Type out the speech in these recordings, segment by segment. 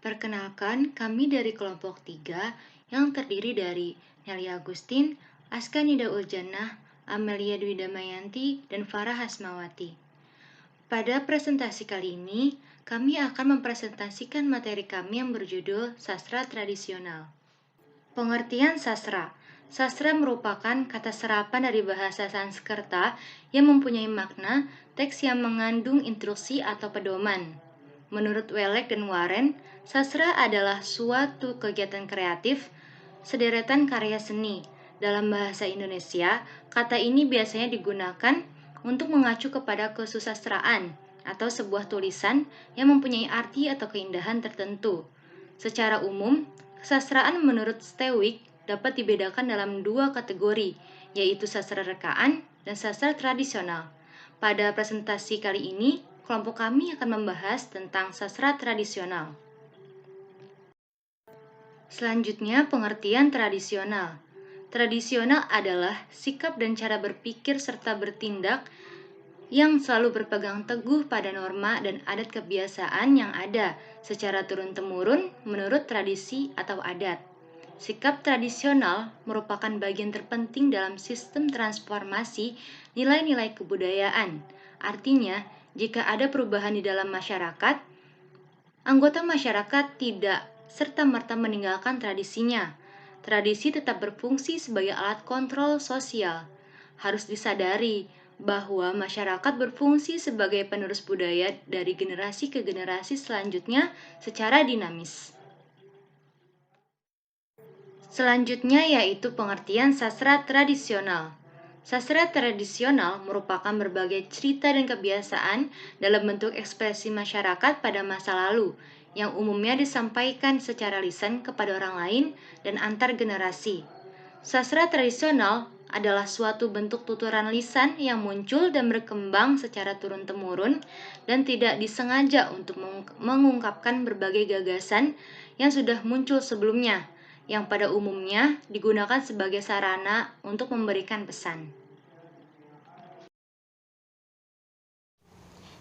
Perkenalkan, kami dari kelompok 3 yang terdiri dari Nelia Agustin, Aska Nida Uljannah, Amelia Dwi Damayanti, dan Farah Hasmawati. Pada presentasi kali ini, kami akan mempresentasikan materi kami yang berjudul Sastra Tradisional. Pengertian sastra. Sastra merupakan kata serapan dari bahasa Sanskerta yang mempunyai makna teks yang mengandung instruksi atau pedoman. Menurut Welek dan Warren, sastra adalah suatu kegiatan kreatif, sederetan karya seni. Dalam bahasa Indonesia, kata ini biasanya digunakan untuk mengacu kepada kesusastraan atau sebuah tulisan yang mempunyai arti atau keindahan tertentu. Secara umum, kesastraan menurut Stewig dapat dibedakan dalam dua kategori, yaitu sastra rekaan dan sastra tradisional. Pada presentasi kali ini, kelompok kami akan membahas tentang sastra tradisional. Selanjutnya, pengertian tradisional. Tradisional adalah sikap dan cara berpikir serta bertindak yang selalu berpegang teguh pada norma dan adat kebiasaan yang ada secara turun-temurun menurut tradisi atau adat. Sikap tradisional merupakan bagian terpenting dalam sistem transformasi nilai-nilai kebudayaan. Artinya, jika ada perubahan di dalam masyarakat, anggota masyarakat tidak serta-merta meninggalkan tradisinya. Tradisi tetap berfungsi sebagai alat kontrol sosial. Harus disadari bahwa masyarakat berfungsi sebagai penerus budaya dari generasi ke generasi selanjutnya secara dinamis. Selanjutnya yaitu pengertian sastra tradisional. Sastra tradisional merupakan berbagai cerita dan kebiasaan dalam bentuk ekspresi masyarakat pada masa lalu yang umumnya disampaikan secara lisan kepada orang lain dan antar generasi. Sastra tradisional adalah suatu bentuk tuturan lisan yang muncul dan berkembang secara turun-temurun dan tidak disengaja untuk mengungkapkan berbagai gagasan yang sudah muncul sebelumnya, yang pada umumnya digunakan sebagai sarana untuk memberikan pesan.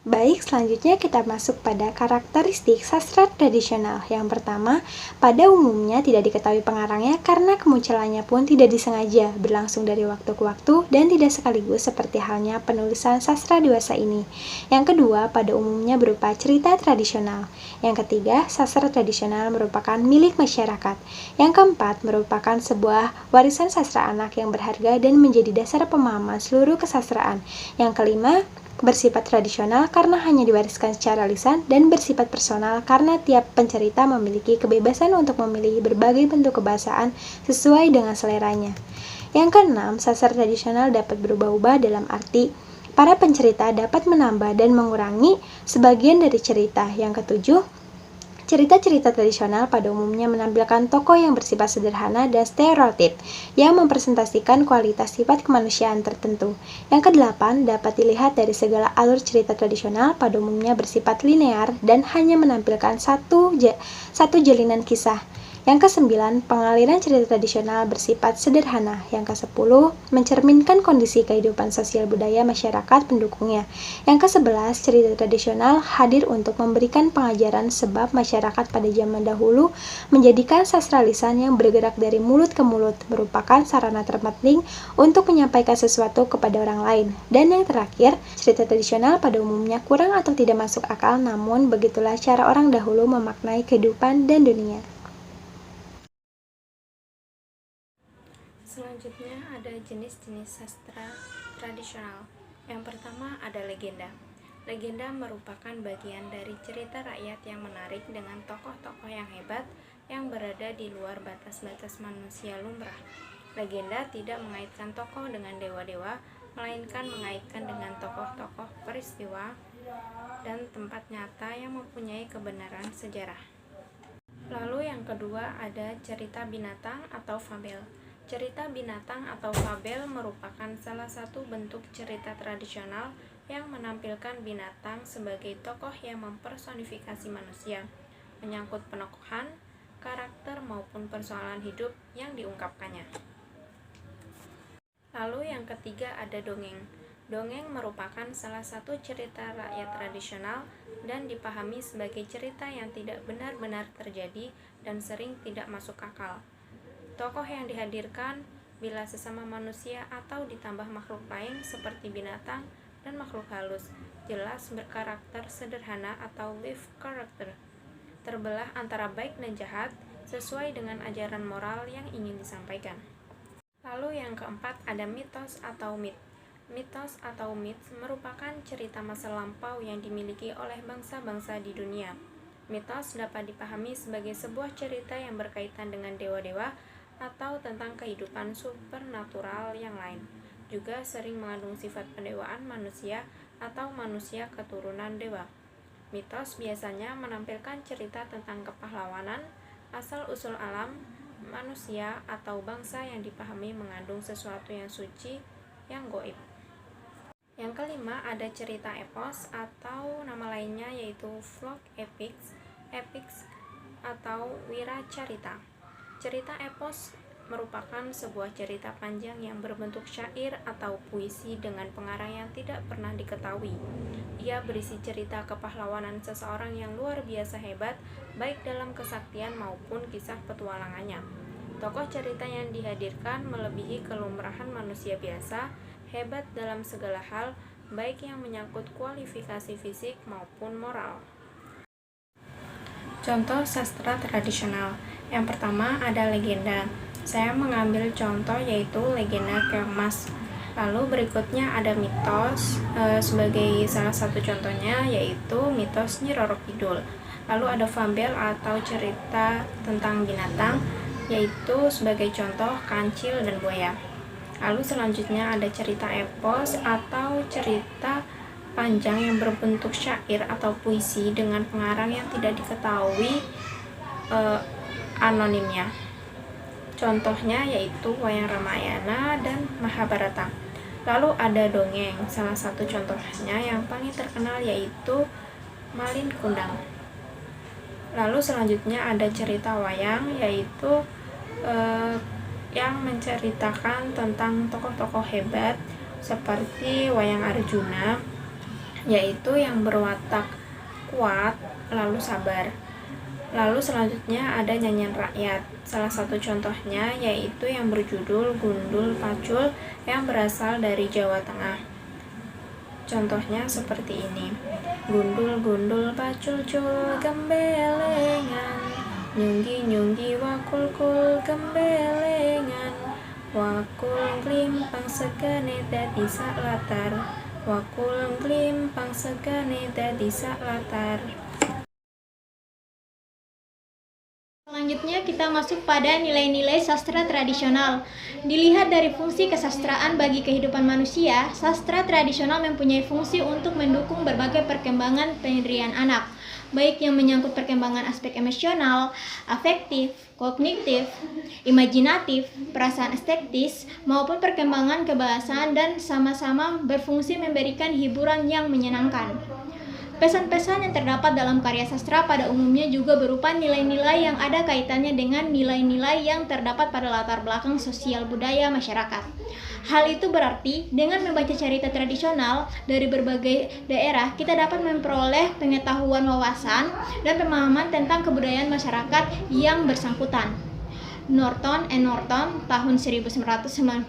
Baik, selanjutnya kita masuk pada karakteristik sastra tradisional. Yang pertama, pada umumnya tidak diketahui pengarangnya karena kemunculannya pun tidak disengaja, berlangsung dari waktu ke waktu, dan tidak sekaligus seperti halnya penulisan sastra dewasa ini. Yang kedua, pada umumnya berupa cerita tradisional. Yang ketiga, sastra tradisional merupakan milik masyarakat. Yang keempat, merupakan sebuah warisan sastra anak yang berharga dan menjadi dasar pemahaman seluruh kesastraan. Yang kelima, bersifat tradisional karena hanya diwariskan secara lisan dan bersifat personal karena tiap pencerita memiliki kebebasan untuk memilih berbagai bentuk kebahasaan sesuai dengan seleranya. Yang keenam, sastra tradisional dapat berubah-ubah dalam arti para pencerita dapat menambah dan mengurangi sebagian dari cerita. Yang ketujuh, cerita-cerita tradisional pada umumnya menampilkan tokoh yang bersifat sederhana dan stereotip yang mempresentasikan kualitas sifat kemanusiaan tertentu. Yang kedelapan, dapat dilihat dari segala alur cerita tradisional pada umumnya bersifat linear dan hanya menampilkan satu jalinan kisah. Yang kesembilan, pengaliran cerita tradisional bersifat sederhana. Yang kesepuluh, mencerminkan kondisi kehidupan sosial budaya masyarakat pendukungnya. Yang kesebelas, cerita tradisional hadir untuk memberikan pengajaran sebab masyarakat pada zaman dahulu menjadikan sastra lisan yang bergerak dari mulut ke mulut merupakan sarana terpenting untuk menyampaikan sesuatu kepada orang lain. Dan yang terakhir, cerita tradisional pada umumnya kurang atau tidak masuk akal, namun begitulah cara orang dahulu memaknai kehidupan dan dunia. Selanjutnya ada jenis-jenis sastra tradisional. Yang pertama ada legenda. Legenda merupakan bagian dari cerita rakyat yang menarik dengan tokoh-tokoh yang hebat yang berada di luar batas-batas manusia lumrah. Legenda tidak mengaitkan tokoh dengan dewa-dewa, melainkan mengaitkan dengan tokoh-tokoh peristiwa dan tempat nyata yang mempunyai kebenaran sejarah. Lalu yang kedua ada cerita binatang atau fabel. Cerita binatang atau fabel merupakan salah satu bentuk cerita tradisional yang menampilkan binatang sebagai tokoh yang mempersonifikasi manusia, menyangkut penokohan, karakter maupun persoalan hidup yang diungkapkannya. Lalu yang ketiga ada dongeng. Dongeng merupakan salah satu cerita rakyat tradisional dan dipahami sebagai cerita yang tidak benar-benar terjadi dan sering tidak masuk akal. Tokoh yang dihadirkan bila sesama manusia atau ditambah makhluk lain seperti binatang dan makhluk halus, jelas berkarakter sederhana atau live character, terbelah antara baik dan jahat sesuai dengan ajaran moral yang ingin disampaikan. Lalu yang keempat ada mitos atau mit. Mitos atau myths merupakan cerita masa lampau yang dimiliki oleh bangsa-bangsa di dunia. Mitos dapat dipahami sebagai sebuah cerita yang berkaitan dengan dewa-dewa atau tentang kehidupan supernatural yang lain. Juga sering mengandung sifat pendewaan manusia atau manusia keturunan dewa. Mitos biasanya menampilkan cerita tentang kepahlawanan, asal-usul alam, manusia atau bangsa yang dipahami mengandung sesuatu yang suci, yang gaib. Yang kelima ada cerita epos atau nama lainnya yaitu folk epics, atau wiracarita. Cerita epos merupakan sebuah cerita panjang yang berbentuk syair atau puisi dengan pengarang yang tidak pernah diketahui. Ia berisi cerita kepahlawanan seseorang yang luar biasa hebat, baik dalam kesaktian maupun kisah petualangannya. Tokoh cerita yang dihadirkan melebihi kelumrahan manusia biasa, hebat dalam segala hal, baik yang menyangkut kualifikasi fisik maupun moral. Contoh sastra tradisional. Yang pertama ada legenda. Saya mengambil contoh yaitu legenda Keong Mas. Lalu berikutnya ada mitos, sebagai salah satu contohnya yaitu mitos Nyi Roro Kidul. Lalu ada fabel atau cerita tentang binatang, yaitu sebagai contoh kancil dan buaya. Lalu selanjutnya ada cerita epos atau cerita panjang yang berbentuk syair atau puisi dengan pengarang yang tidak diketahui anonimnya. Contohnya yaitu Wayang Ramayana dan Mahabharata. Lalu ada dongeng, salah satu contohnya yang paling terkenal yaitu Malin Kundang. Lalu selanjutnya ada cerita wayang, yaitu yang menceritakan tentang tokoh-tokoh hebat seperti Wayang Arjuna, yaitu yang berwatak kuat lalu sabar. Lalu selanjutnya ada nyanyian rakyat. Salah satu contohnya yaitu yang berjudul Gundul Pacul yang berasal dari Jawa Tengah. Contohnya seperti ini. Gundul-gundul pacul-cul gembelengan, nyunggi-nyunggi wakul-kul gembelengan, wakul glimpang segane dadi sak latar, wakul glimpang segane dadi sak latar. Selanjutnya kita masuk pada nilai-nilai sastra tradisional. Dilihat dari fungsi kesastraan bagi kehidupan manusia, sastra tradisional mempunyai fungsi untuk mendukung berbagai perkembangan pendirian anak, baik yang menyangkut perkembangan aspek emosional, afektif, kognitif, imajinatif, perasaan estetis, maupun perkembangan kebahasaan, dan sama-sama berfungsi memberikan hiburan yang menyenangkan. Pesan-pesan yang terdapat dalam karya sastra pada umumnya juga berupa nilai-nilai yang ada kaitannya dengan nilai-nilai yang terdapat pada latar belakang sosial budaya masyarakat. Hal itu berarti dengan membaca cerita tradisional dari berbagai daerah, kita dapat memperoleh pengetahuan, wawasan, dan pemahaman tentang kebudayaan masyarakat yang bersangkutan. Norton and Norton, tahun 1994,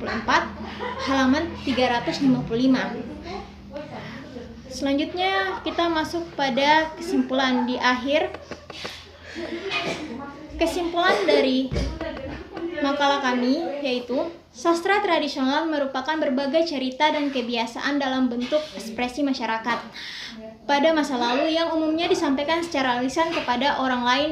halaman 355. Selanjutnya kita masuk pada kesimpulan di akhir. Kesimpulan dari makalah kami yaitu sastra tradisional merupakan berbagai cerita dan kebiasaan dalam bentuk ekspresi masyarakat pada masa lalu yang umumnya disampaikan secara lisan kepada orang lain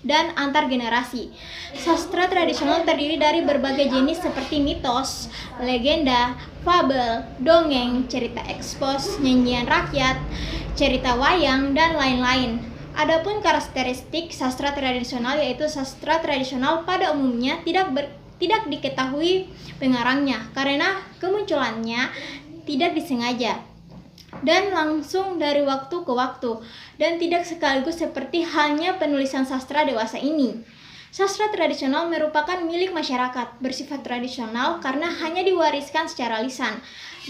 dan antar generasi. Sastra tradisional terdiri dari berbagai jenis seperti mitos, legenda, fabel, dongeng, cerita ekspos, nyanyian rakyat, cerita wayang, dan lain-lain. Adapun karakteristik sastra tradisional yaitu sastra tradisional pada umumnya tidak diketahui pengarangnya karena kemunculannya tidak disengaja dan langsung dari waktu ke waktu, dan tidak sekaligus seperti halnya penulisan sastra dewasa ini. Sastra tradisional merupakan milik masyarakat, bersifat tradisional karena hanya diwariskan secara lisan,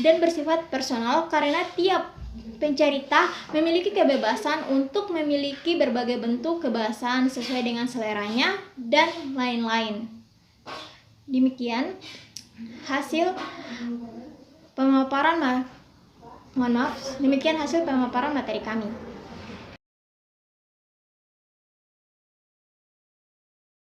dan bersifat personal karena tiap pencerita memiliki kebebasan untuk memiliki berbagai bentuk kebahasaan sesuai dengan seleranya, dan lain-lain. Demikian hasil pemaparan materi kami.